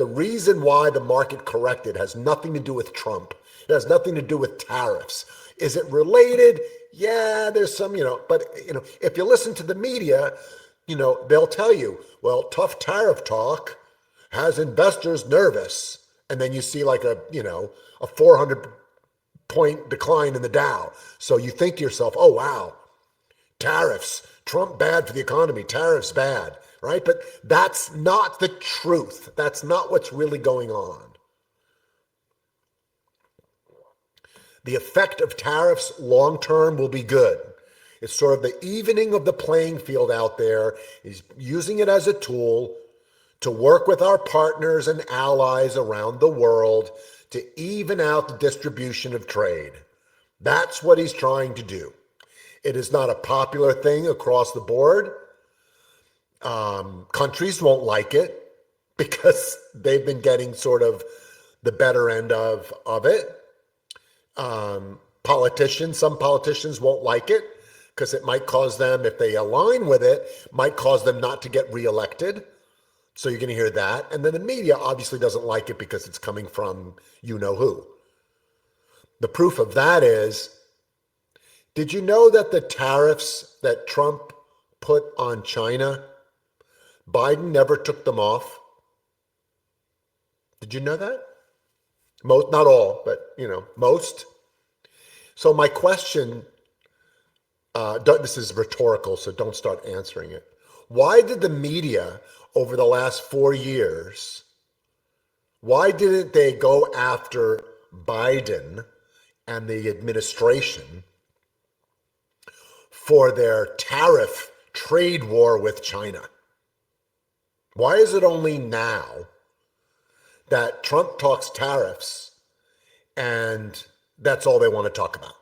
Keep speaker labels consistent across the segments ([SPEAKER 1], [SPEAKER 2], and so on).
[SPEAKER 1] the reason why the market corrected has nothing to do with Trump. It has nothing to do with tariffs. Is it related? Yeah, there's some, but if you listen to the media, they'll tell you, well, tough tariff talk has investors nervous. And then you see like a 400 point decline in the Dow. So you think to yourself, oh, wow, tariffs, Trump bad for the economy, tariffs bad, right? But that's not the truth. That's not what's really going on. The effect of tariffs long term will be good. It's sort of the evening of the playing field out there. He's using it as a tool to work with our partners and allies around the world to even out the distribution of trade. That's what he's trying to do. It is not a popular thing across the board. Countries won't like it because they've been getting sort of the better end of it. Some politicians won't like it because it might cause them, if they align with it, might cause them not to get reelected. So you're going to hear that. And then the media obviously doesn't like it because it's coming from you-know-who. The proof of that is, did you know that the tariffs that Trump put on China, Biden never took them off? Did you know that? Most, not all, but most. So my question, this is rhetorical, so don't start answering it. Why did the media over the last 4 years, why didn't they go after Biden and the administration for their tariff trade war with China? Why is it only now that Trump talks tariffs and that's all they want to talk about?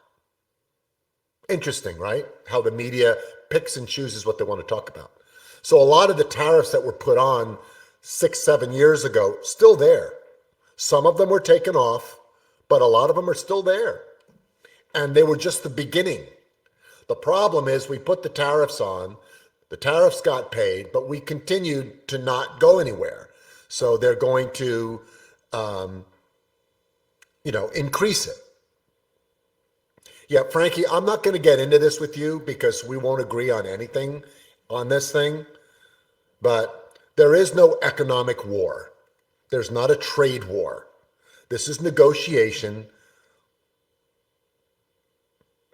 [SPEAKER 1] Interesting, right? How the media picks and chooses what they want to talk about. So a lot of the tariffs that were put on 6-7 years ago, still there. Some of them were taken off, but a lot of them are still there. And they were just the beginning. The problem is we put the tariffs on, the tariffs got paid, but we continued to not go anywhere. So they're going to, increase it. Yeah, Frankie, I'm not going to get into this with you because we won't agree on anything on this thing, but there is no economic war. There's not a trade war. This is negotiation,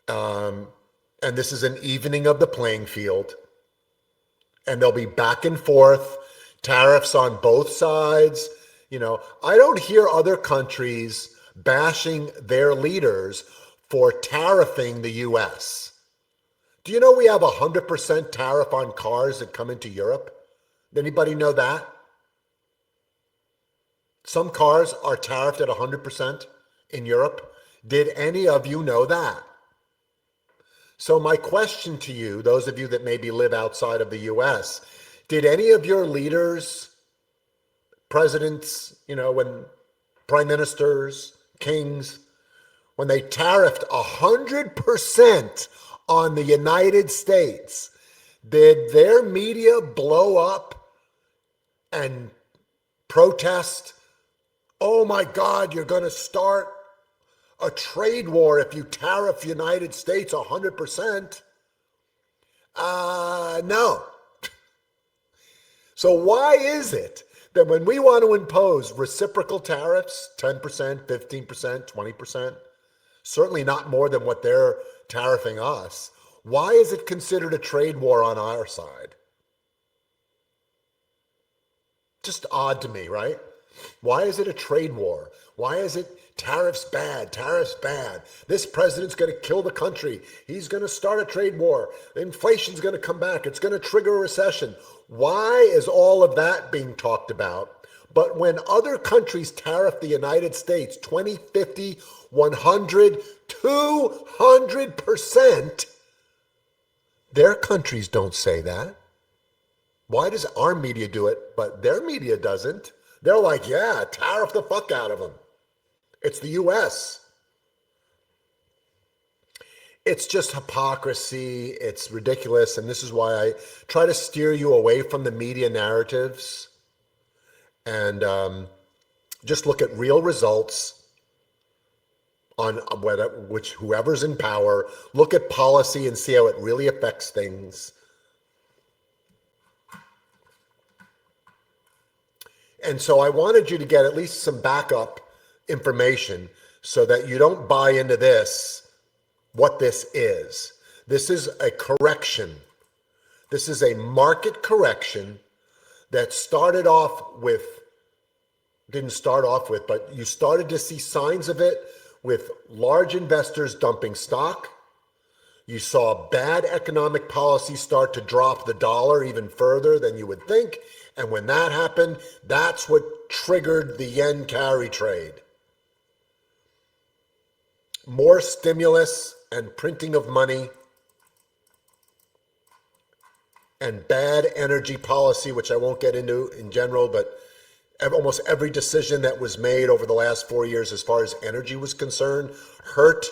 [SPEAKER 1] and this is an evening of the playing field, and there'll be back and forth, tariffs on both sides. I don't hear other countries bashing their leaders for tariffing the U.S. Do you know we have 100% tariff on cars that come into Europe? Anybody know that? Some cars are tariffed at 100% in Europe. Did any of you know that? So my question to you, those of you that maybe live outside of the U.S., did any of your leaders, presidents, when prime ministers, kings, when they tariffed 100% on the United States, did their media blow up and protest? Oh my God, you're going to start a trade war if you tariff United States 100%. No. So why is it that when we want to impose reciprocal tariffs, 10%, 15%, 20%, certainly not more than what they're tariffing us, why is it considered a trade war on our side? Just odd to me, right? Why is it a trade war? Why is it tariffs bad, tariffs bad? This president's going to kill the country. He's going to start a trade war. Inflation's going to come back. It's going to trigger a recession. Why is all of that being talked about? But when other countries tariff the United States 20, 50, 100, 200%, their countries don't say that. Why does our media do it, but their media doesn't? They're like, yeah, tariff the fuck out of them. It's the U.S. It's just hypocrisy. It's ridiculous. And this is why I try to steer you away from the media narratives and just look at real results on whoever's in power. Look at policy and see how it really affects things. And so I wanted you to get at least some backup information so that you don't buy into this, what this is. This is a correction. This is a market correction that didn't start off with, but you started to see signs of it with large investors dumping stock. You saw bad economic policy start to drop the dollar even further than you would think. And when that happened, that's what triggered the yen carry trade. More stimulus and printing of money and bad energy policy, which I won't get into in general, but almost every decision that was made over the last 4 years as far as energy was concerned hurt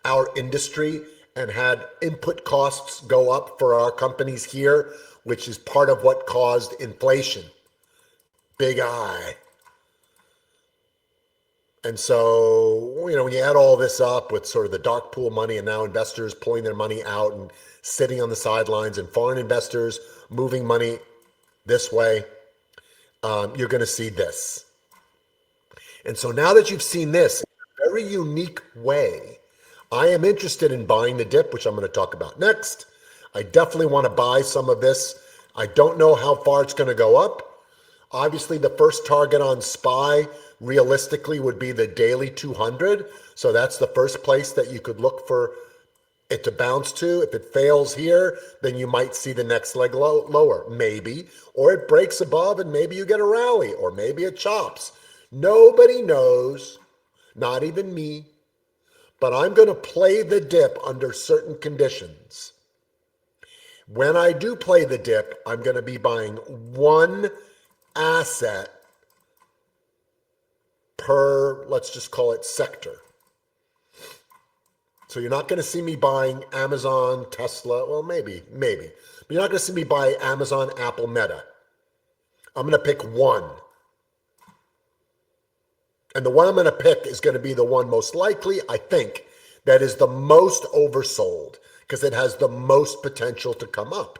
[SPEAKER 1] our industry and had input costs go up for our companies here, which is part of what caused inflation. Big I. And so, when you add all this up with sort of the dark pool money and now investors pulling their money out and sitting on the sidelines and foreign investors moving money this way, you're going to see this. And so now that you've seen this in a very unique way, I am interested in buying the dip, which I'm going to talk about next. I definitely want to buy some of this. I don't know how far it's going to go up. Obviously, the first target on SPY realistically would be the daily 200. So that's the first place that you could look for it to bounce to. If it fails here, then you might see the next leg lower, maybe. Or it breaks above and maybe you get a rally, or maybe it chops. Nobody knows, not even me. But I'm going to play the dip under certain conditions. When I do play the dip, I'm going to be buying one asset per, let's just call it sector. So you're not going to see me buying Amazon, Tesla, well, maybe. But you're not going to see me buy Amazon, Apple, Meta. I'm going to pick one. And the one I'm going to pick is going to be the one most likely, I think, that is the most oversold because it has the most potential to come up.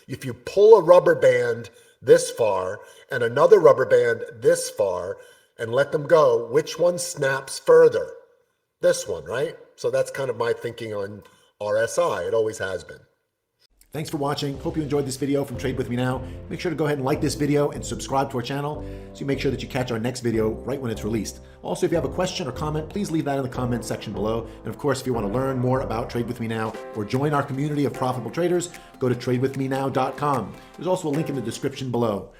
[SPEAKER 1] If you pull a rubber band this far and another rubber band this far and let them go, which one snaps further? This one, right? So that's kind of my thinking on RSI. It always has been.
[SPEAKER 2] Thanks for watching. Hope you enjoyed this video from Trade With Me Now. Make sure to go ahead and like this video and subscribe to our channel so you make sure that you catch our next video right when it's released. Also, if you have a question or comment, please leave that in the comments section below. And of course, if you want to learn more about Trade With Me Now or join our community of profitable traders, go to tradewithmenow.com. There's also a link in the description below.